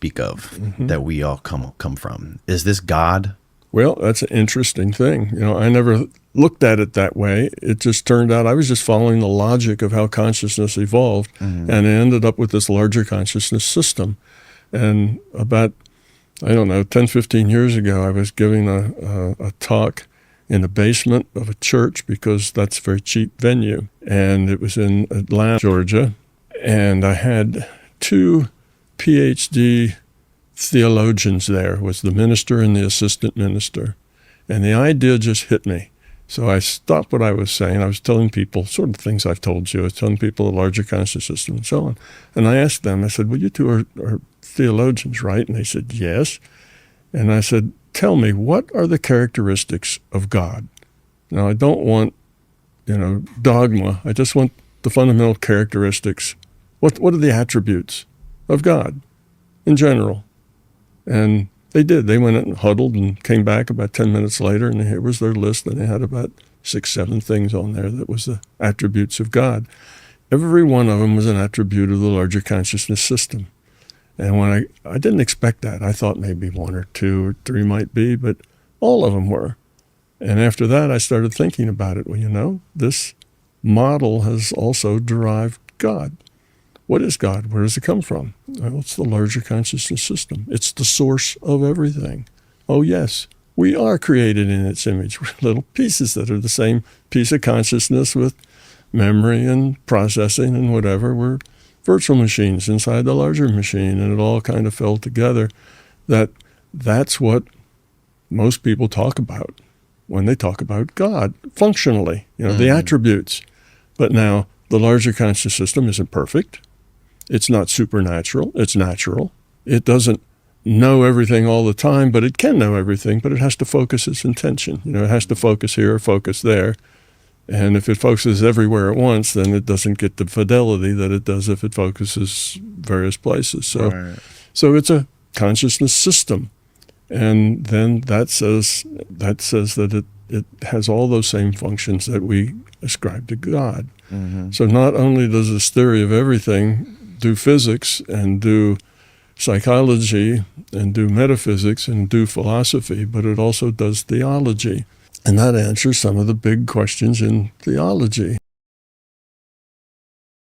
speak of that we all come from? Is this God? Well, that's an interesting thing. I never looked at it that way. It just turned out I was just following the logic of how consciousness evolved, and it ended up with this larger consciousness system. And about, 10, 15 years ago, I was giving a talk in the basement of a church because that's a very cheap venue. And it was in Atlanta, Georgia. And I had 2 PhD theologians there, was the minister and the assistant minister. And the idea just hit me. So I stopped what I was saying. I was telling people sort of things I've told you. I was telling people the larger conscious system and so on. And I asked them, I said, well, you two are theologians, right? And they said, yes. And I said, tell me, what are the characteristics of God? Now, I don't want, dogma. I just want the fundamental characteristics. What are the attributes of God in general? And they did. They went and huddled and came back about 10 minutes later, and here was their list, and they had about 6, 7 things on there that was the attributes of God. Every one of them was an attribute of the larger consciousness system. And when I didn't expect that. I thought maybe 1 or 2 or 3 might be, but all of them were. And after that, I started thinking about it. Well, this model has also derived God. What is God? Where does it come from? Well, it's the larger consciousness system. It's the source of everything. Oh, yes, we are created in its image. We're little pieces that are the same piece of consciousness with memory and processing and whatever. We're virtual machines inside the larger machine, and it all kind of fell together. That's what most people talk about when they talk about God, functionally, the attributes. But now, the larger conscious system isn't perfect. It's not supernatural. It's natural. It doesn't know everything all the time, but it can know everything, but it has to focus its intention. It has to focus here or focus there. And if it focuses everywhere at once, then it doesn't get the fidelity that it does if it focuses various places. So it's a consciousness system. And then that says that it has all those same functions that we ascribe to God. So not only does this theory of everything do physics and do psychology and do metaphysics and do philosophy, but it also does theology. And that answers some of the big questions in theology.